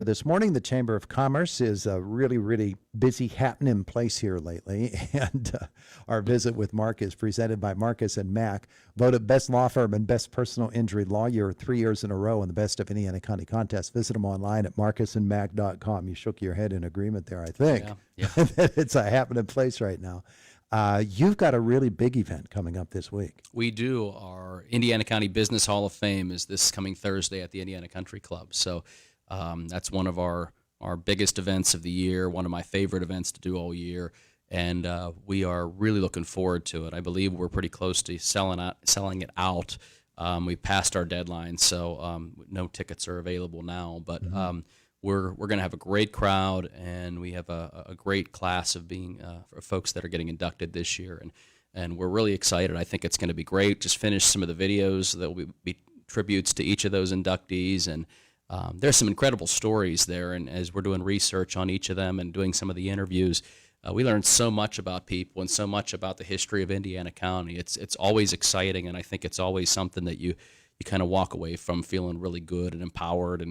This morning, the Chamber of Commerce is a really, really busy happening place here lately. And our visit with Mark is presented by Marcus and Mack, voted best law firm and best personal injury lawyer 3 years in a row in the Best of Indiana County contest. Visit them online at marcusandmack.com. You shook your head in agreement there, I think. Yeah. That it's a happening place right now. You've got a really big event coming up this week. We do. Our Indiana County Business Hall of Fame is this coming Thursday at the Indiana Country Club. So that's one of our biggest events of the year, one of my favorite events to do all year, and we are really looking forward to it. I believe we're pretty close to selling it out. We passed our deadline, so no tickets are available now, but we're going to have a great crowd, and we have a great class of for folks that are getting inducted this year, and we're really excited. I think it's going to be great. Just finished some of the videos that will be tributes to each of those inductees, and there's some incredible stories there, and as we're doing research on each of them and doing some of the interviews, we learned so much about people and so much about the history of Indiana County. It's always exciting, and I think it's always something that you kind of walk away from feeling really good and empowered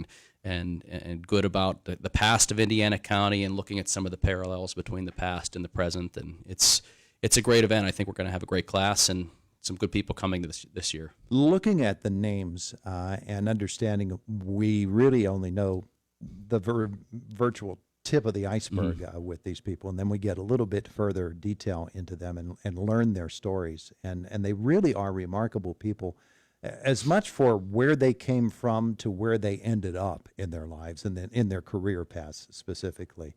and good about the past of Indiana County and looking at some of the parallels between the past and the present. And it's a great event. I think we're going to have a great class and some good people coming this year. Looking at the names and understanding, we really only know the virtual tip of the iceberg with these people, and then we get a little bit further detail into them and learn their stories. And they really are remarkable people, as much for where they came from to where they ended up in their lives and then in their career paths specifically.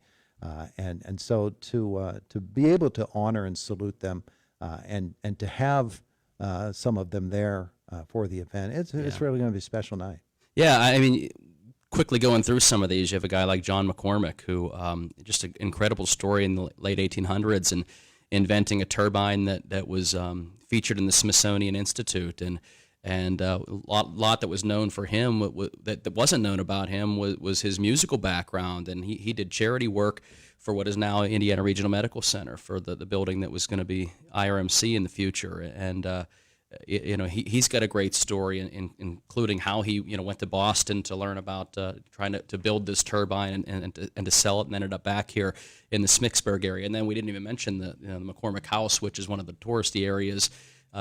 And so to be able to honor and salute them and to have some of them there for the event. It's really going to be a special night. Yeah, I mean, quickly going through some of these, you have a guy like John McCormick, who just an incredible story in the late 1800s and inventing a turbine that was featured in the Smithsonian Institute, and a lot that was known for him that wasn't known about him was his musical background, and he did charity work for what is now Indiana Regional Medical Center, for the building that was going to be IRMC in the future. And he's got a great story, including how he went to Boston to learn about trying to build this turbine and to sell it, and ended up back here in the Smicksburg area. And then we didn't even mention the McCormick House, which is one of the touristy areas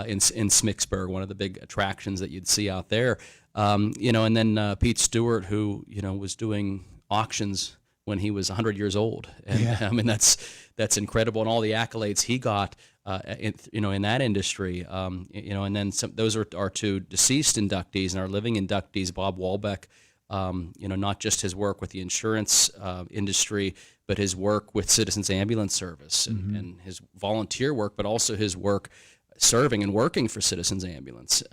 in Smicksburg, one of the big attractions that you'd see out there. And then Pete Stewart, who was doing auctions when he was 100 years old, and I mean that's incredible, and all the accolades he got, in that industry, and then those are our two deceased inductees, and our living inductees, Bob Walbeck, not just his work with the insurance industry, but his work with Citizens Ambulance Service and his volunteer work, but also his work serving and working for Citizens Ambulance.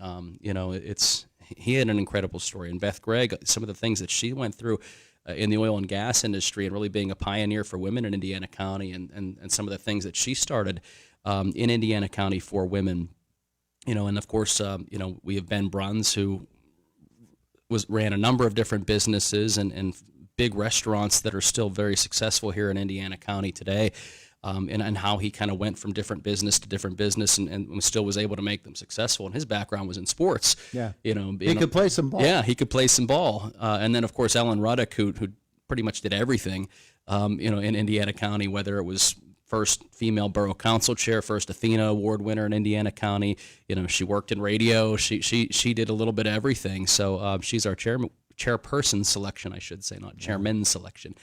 He had an incredible story, and Beth Gregg, some of the things that she went through in the oil and gas industry, and really being a pioneer for women in Indiana County, and some of the things that she started in Indiana County for women, and of course, we have Ben Bruns, who ran a number of different businesses and big restaurants that are still very successful here in Indiana County today. And how he kind of went from different business to different business and still was able to make them successful. And his background was in sports. Yeah. He could play some ball. Yeah, he could play some ball. And then, of course, Ellen Ruddock, who pretty much did everything, in Indiana County, whether it was first female borough council chair, first Athena Award winner in Indiana County. She worked in radio. She did a little bit of everything. So she's our chairperson selection, I should say, not chairman selection.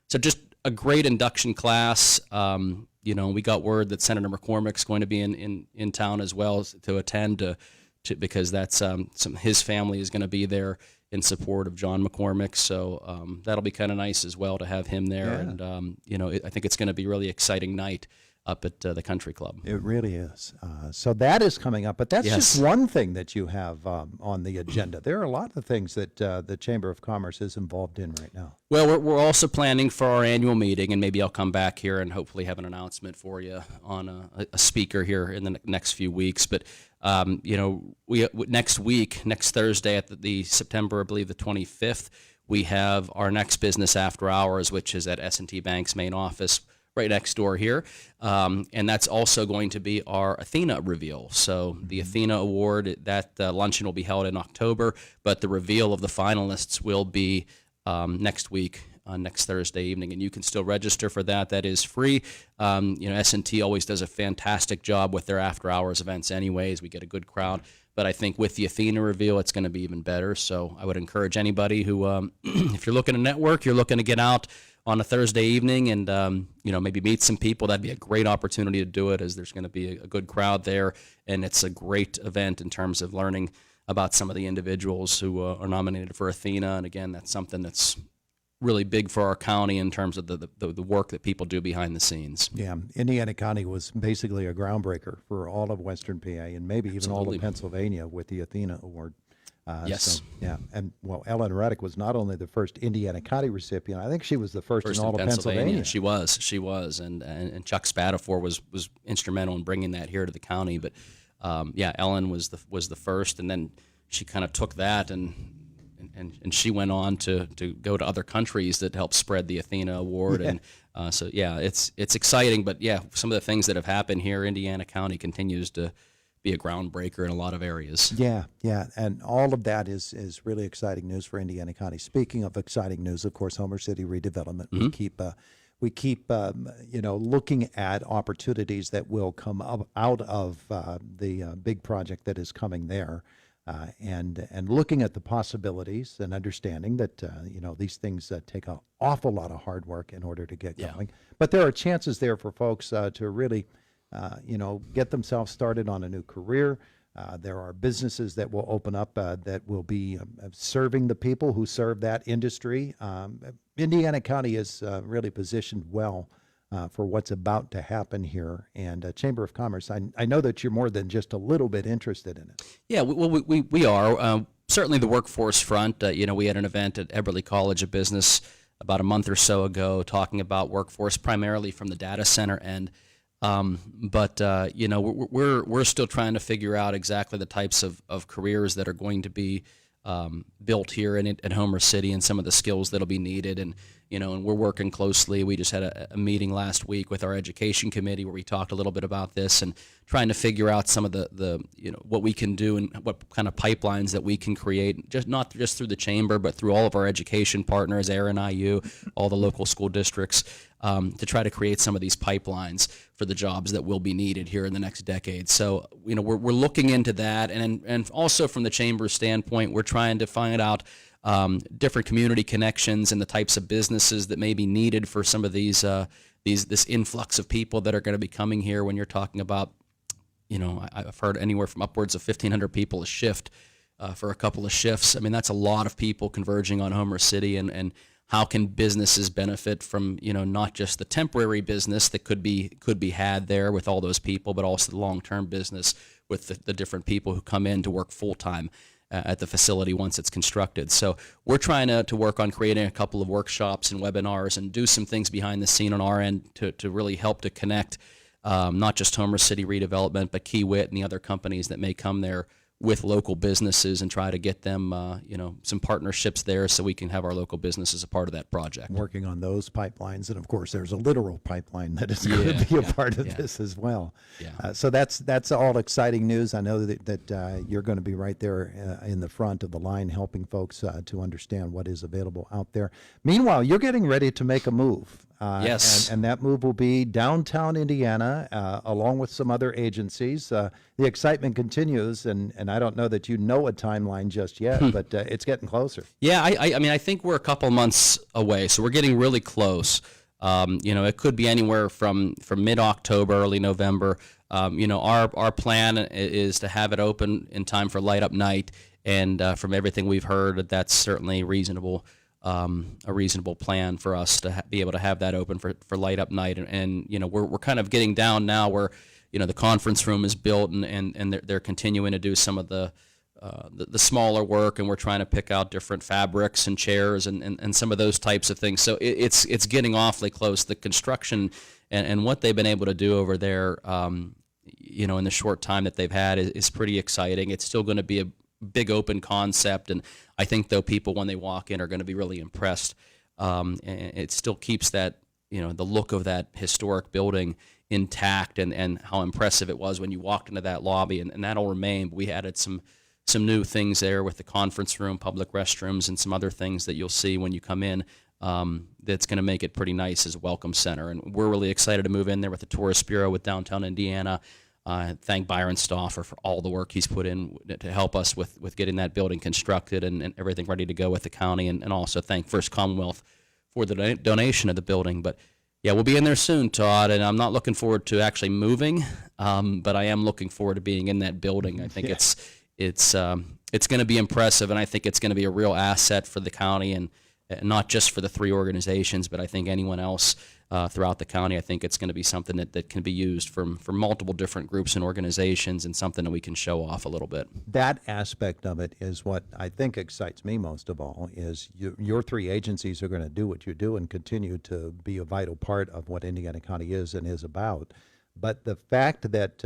So just a great induction class. We got word that Senator McCormick's going to be in town as well to attend because that's his family is going to be there in support of John McCormick. So that'll be kind of nice as well to have him there. Yeah. And I think it's going to be a really exciting night up at the country club. It really is. So that is coming up, but that's just one thing that you have on the agenda. There are a lot of things that the Chamber of Commerce is involved in right now. Well, we're also planning for our annual meeting, and maybe I'll come back here and hopefully have an announcement for you on a speaker here in the next few weeks. But we next Thursday at the September, I believe the 25th, we have our next business after hours, which is at S&T Bank's main office, right next door here, and that's also going to be our Athena reveal. So the Athena Award, that luncheon will be held in October, but the reveal of the finalists will be next week. Next Thursday evening, and you can still register for that. That is free. S&T always does a fantastic job with their after-hours events anyways. We get a good crowd. But I think with the Athena reveal, it's going to be even better. So I would encourage anybody who, if you're looking to network, you're looking to get out on a Thursday evening and, maybe meet some people, that'd be a great opportunity to do it, as there's going to be a good crowd there. And it's a great event in terms of learning about some of the individuals who are nominated for Athena. And again, that's something that's really big for our county in terms of the work that people do behind the scenes. Yeah, Indiana County was basically a groundbreaker for all of Western PA and maybe even all of Pennsylvania with the Athena Award. Yes. So, yeah, and Ellen Reddick was not only the first Indiana County recipient, I think she was the first in all of Pennsylvania. She was, and Chuck Spatafor was instrumental in bringing that here to the county. But Ellen was the first, and then she kind of took that and she went on to go to other countries that helped spread the Athena Award. Yeah. And it's exciting. But some of the things that have happened here, Indiana County continues to be a groundbreaker in a lot of areas. Yeah, and all of that is really exciting news for Indiana County. Speaking of exciting news, of course, Homer City redevelopment. Mm-hmm. We keep looking at opportunities that will come out of the big project that is coming there. And looking at the possibilities and understanding that, these things take an awful lot of hard work in order to get going. But there are chances there for folks to really, get themselves started on a new career. There are businesses that will open up that will be serving the people who serve that industry. Indiana County is really positioned well for what's about to happen here. And Chamber of Commerce, I know that you're more than just a little bit interested in it. Yeah, we are. Certainly the workforce front. We had an event at Eberly College of Business about a month or so ago talking about workforce primarily from the data center end. But we're still trying to figure out exactly the types of careers that are going to be built here at Homer City and some of the skills that'll be needed. And we're working closely. We just had a meeting last week with our education committee where we talked a little bit about this and trying to figure out some of the what we can do and what kind of pipelines that we can create, not just through the chamber, but through all of our education partners, Aaron IU, all the local school districts, to try to create some of these pipelines for the jobs that will be needed here in the next decade. So, we're looking into that. And also from the chamber's standpoint, we're trying to find out different community connections and the types of businesses that may be needed for some of this influx of people that are going to be coming here. When you're talking about, I've heard anywhere from upwards of 1,500 people a shift for a couple of shifts. I mean, that's a lot of people converging on Homer City, and how can businesses benefit from, not just the temporary business that could be had there with all those people, but also the long-term business with the different people who come in to work full-time at the facility once it's constructed. So we're trying to work on creating a couple of workshops and webinars and do some things behind the scene on our end to really help to connect not just Homer City redevelopment, but Kiewit and the other companies that may come there with local businesses and try to get them, some partnerships there so we can have our local businesses a part of that project. Working on those pipelines. And of course, there's a literal pipeline that is going to be a part of this as well. Yeah. So that's all exciting news. I know that you're going to be right there in the front of the line helping folks to understand what is available out there. Meanwhile, you're getting ready to make a move. Yes. And that move will be downtown Indiana, along with some other agencies. The excitement continues, and I don't know that you know a timeline just yet, but it's getting closer. Yeah, I think we're a couple months away, so we're getting really close. It could be anywhere from mid-October, early November. Our plan is to have it open in time for Light Up Night, and from everything we've heard, that's certainly reasonable. A reasonable plan for us to be able to have that open for Light Up Night, and we're kind of getting down now where the conference room is built, and they're continuing to do some of the smaller work, and we're trying to pick out different fabrics and chairs and some of those types of things. So it's getting awfully close. The construction and what they've been able to do over there, in the short time that they've had is pretty exciting. It's still going to be a big open concept, and I think though people when they walk in are going to be really impressed. And it still keeps that the look of that historic building intact, and how impressive it was when you walked into that lobby, and that'll remain. But we added some some new things there with the conference room, public restrooms, and some other things that you'll see when you come in. That's going to make it pretty nice as a welcome center. And we're really excited to move in there with the Tourist Bureau with downtown Indiana. Thank Byron Stauffer for all the work he's put in to help us with getting that building constructed and everything ready to go with the county. And also thank First Commonwealth for the donation of the building. But yeah, we'll be in there soon, Todd, and I'm not looking forward to actually moving, but I am looking forward to being in that building. I think it's going to be impressive, and I think it's going to be a real asset for the county, and not just for the three organizations, but I think anyone else throughout the county. I think it's going to be something that can be used for multiple different groups and organizations, and something that we can show off a little bit. That aspect of it is what I think excites me most of all, is your three agencies are going to do what you do and continue to be a vital part of what Indiana County is and is about. But the fact that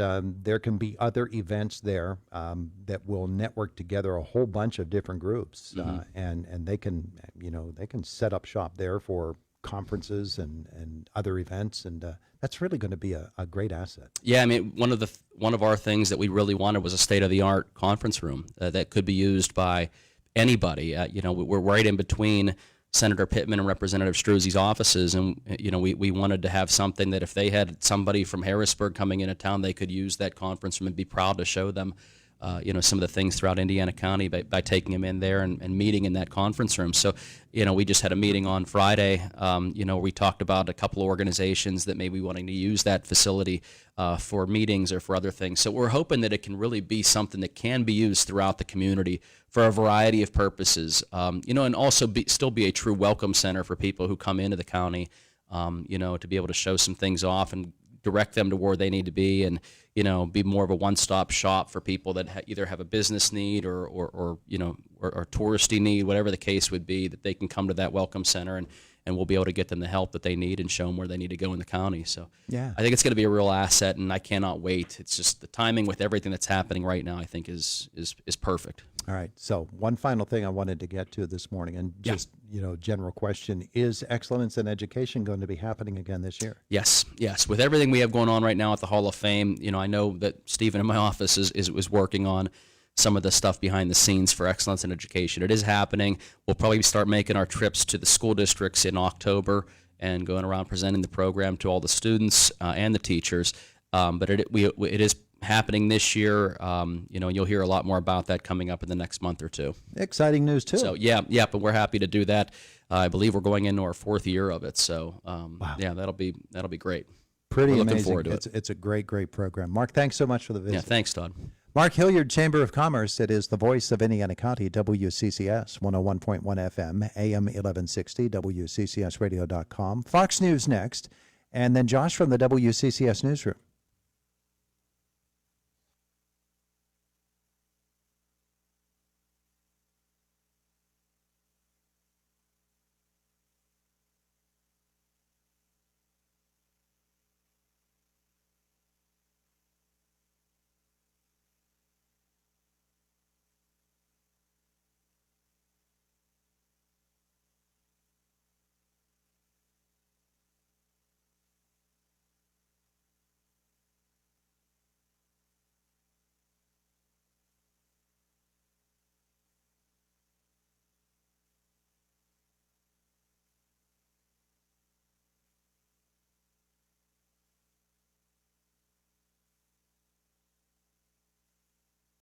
there can be other events there that will network together a whole bunch of different groups, and they can set up shop there for conferences and other events, and that's really going to be a great asset. Yeah, I mean, one of our things that we really wanted was a state-of-the-art conference room that could be used by anybody. We're right in between Senator Pittman and Representative Struzzi's offices, and we wanted to have something that if they had somebody from Harrisburg coming into town, they could use that conference room and be proud to show them some of the things throughout Indiana County by taking them in there and meeting in that conference room. So, we just had a meeting on Friday. We talked about a couple of organizations that may be wanting to use that facility for meetings or for other things. So we're hoping that it can really be something that can be used throughout the community for a variety of purposes, and also still be a true welcome center for people who come into the county, to be able to show some things off and direct them to where they need to be, and be more of a one-stop shop for people that either have a business need or touristy need, whatever the case would be, that they can come to that welcome center, and we'll be able to get them the help that they need and show them where they need to go in the county. So yeah, I think it's going to be a real asset, and I cannot wait. It's just the timing with everything that's happening right now, I think is perfect. All right. So one final thing I wanted to get to this morning, and just, general question, is excellence in education going to be happening again this year? Yes. With everything we have going on right now at the Hall of Fame, I know that Stephen in my office is working on some of the stuff behind the scenes for excellence in education. It is happening. We'll probably start making our trips to the school districts in October and going around presenting the program to all the students and the teachers. But it is happening this year. You'll hear a lot more about that coming up in the next month or two. Exciting news too. So but we're happy to do that. I believe we're going into our fourth year of it. So wow. Yeah, that'll be great. Pretty amazing. Looking forward to it. It's a great program. Mark, thanks so much for the visit. Yeah, thanks, Todd. Mark Hilliard, Chamber of Commerce. It is the voice of Indiana County, WCCS 101.1 FM, AM 1160, WCCSradio.com. Fox News next, and then Josh from the WCCS Newsroom.